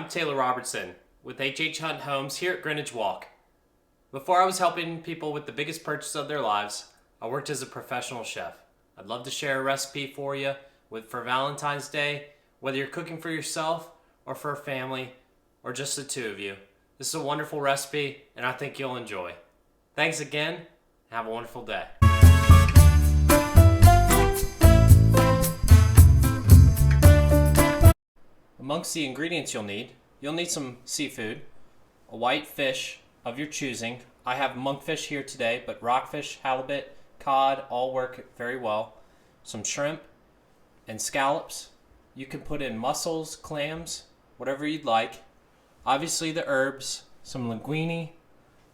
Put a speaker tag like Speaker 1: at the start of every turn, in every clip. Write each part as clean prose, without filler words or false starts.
Speaker 1: I'm Taylor Robertson with HHHunt Homes here at Greenwich Walk. Before I was helping people with the biggest purchase of their lives, I worked as a professional chef. I'd love to share a recipe for you for Valentine's Day, whether you're cooking for yourself or for a family or just the two of you. This is a wonderful recipe and I think you'll enjoy. Thanks again and have a wonderful day. Amongst the ingredients you'll need some seafood, a white fish of your choosing. I have monkfish here today, but rockfish, halibut, cod all work very well. Some shrimp and scallops. You can put in mussels, clams, whatever you'd like. Obviously the herbs, some linguine,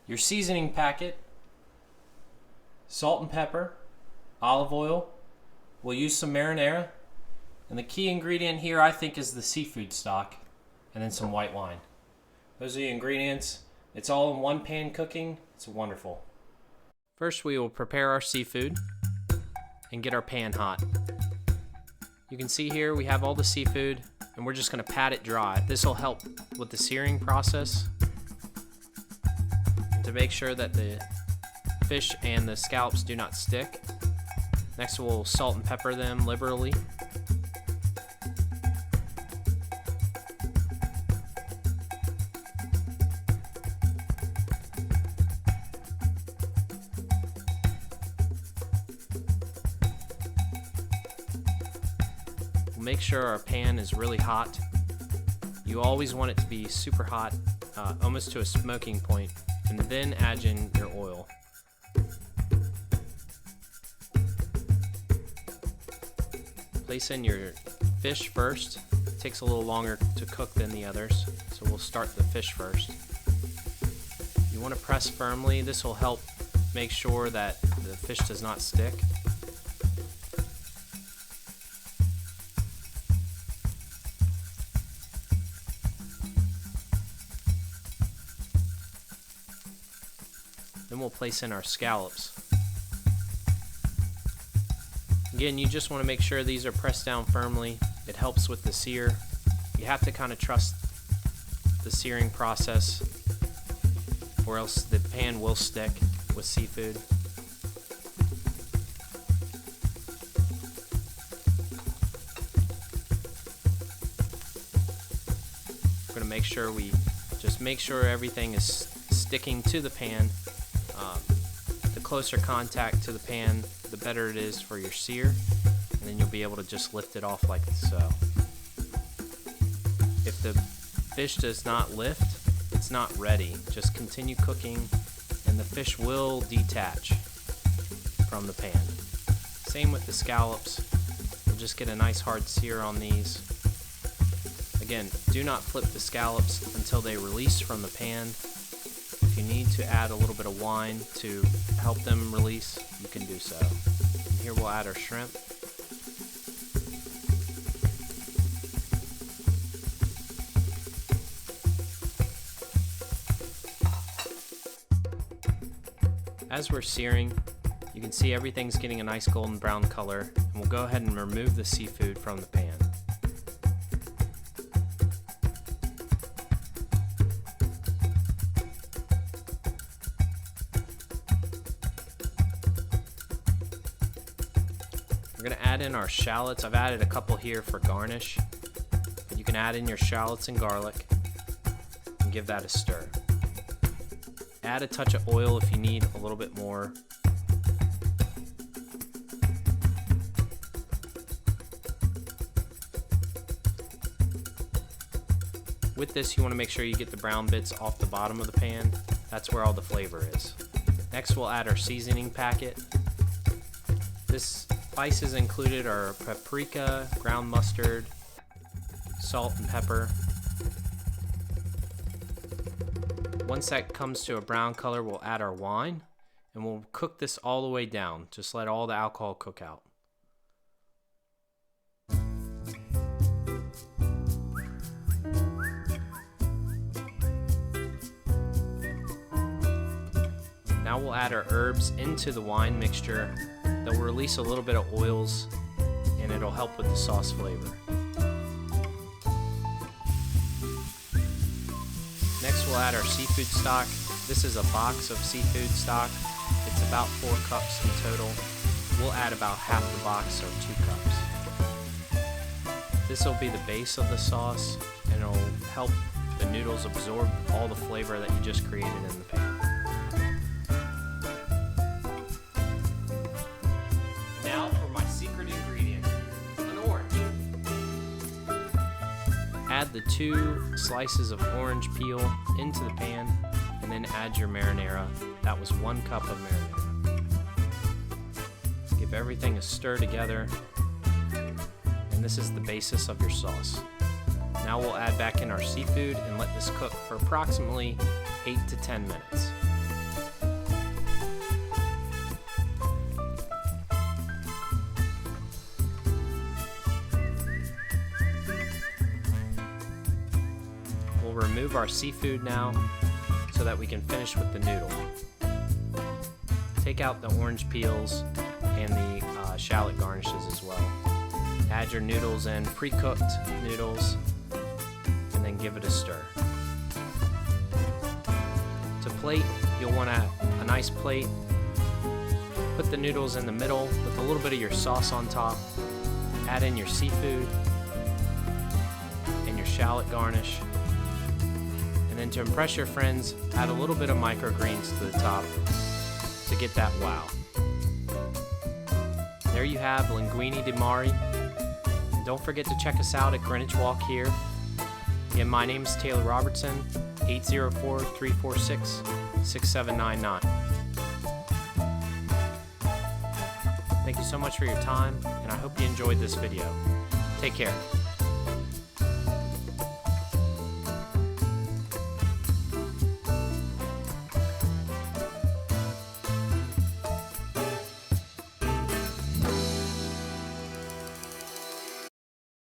Speaker 1: your seasoning packet, salt and pepper, olive oil. We'll use some marinara. And the key ingredient here, I think, is the seafood stock, and then some white wine. Those are the ingredients. It's all in one pan cooking. It's wonderful. First, we will prepare our seafood and get our pan hot. You can see here we have all the seafood, and we're just going to pat it dry. This will help with the searing process to make sure that the fish and the scallops do not stick. Next, we'll salt and pepper them liberally. Make sure our pan is really hot. You always want it to be super hot, almost to a smoking point, and then add in your oil. Place in your fish first. It takes a little longer to cook than the others, so we'll start the fish first. You want to press firmly. This will help make sure that the fish does not stick. Then we'll place in our scallops. Again, you just want to make sure these are pressed down firmly. It helps with the sear. You have to kind of trust the searing process, or else the pan will stick with seafood. We're going to make sure make sure everything is sticking to the pan. The closer contact to the pan, the better it is for your sear, and then you'll be able to just lift it off like so. If the fish does not lift, it's not ready. Just continue cooking and the fish will detach from the pan. Same with the scallops. We'll just get a nice hard sear on these. Again, do not flip the scallops until they release from the pan. If you need to add a little bit of wine to help them release, you can do so. And here we'll add our shrimp. As we're searing, you can see everything's getting a nice golden brown color, and we'll go ahead and remove the seafood from the pan. We're going to add in our shallots. I've added a couple here for garnish, but you can add in your shallots and garlic and give that a stir. Add a touch of oil if you need a little bit more. With this, you want to make sure you get the brown bits off the bottom of the pan. That's where all the flavor is. Next, we'll add our seasoning packet. This spices included are paprika, ground mustard, salt and pepper. Once that comes to a brown color, we'll add our wine, and we'll cook this all the way down. Just let all the alcohol cook out. Now we'll add our herbs into the wine mixture. That will release a little bit of oils, and it'll help with the sauce flavor. we'll add our seafood stock. This is a box of seafood stock. It's about 4 cups in total. We'll add about half the box, so 2 cups. This will be the base of the sauce, and it'll help the noodles absorb all the flavor that you just created in the pan. Now for my secret ingredient, an orange. Add the 2 slices of orange peel into the pan, and then add your marinara. That was 1 cup of marinara. Give everything a stir together, and this is the basis of your sauce. Now we'll add back in our seafood and let this cook for approximately 8 to 10 minutes. We'll remove our seafood now so that we can finish with the noodle. Take out the orange peels and the shallot garnishes as well. Add your noodles in, pre-cooked noodles, and then give it a stir. To plate, you'll want a nice plate. Put the noodles in the middle with a little bit of your sauce on top. Add in your seafood and your shallot garnish. And then to impress your friends, add a little bit of microgreens to the top to get that wow. There you have linguine di mare. And don't forget to check us out at Greenwich Walk here. Again, my name is Taylor Robertson, 804-346-6799. Thank you so much for your time, and I hope you enjoyed this video. Take care.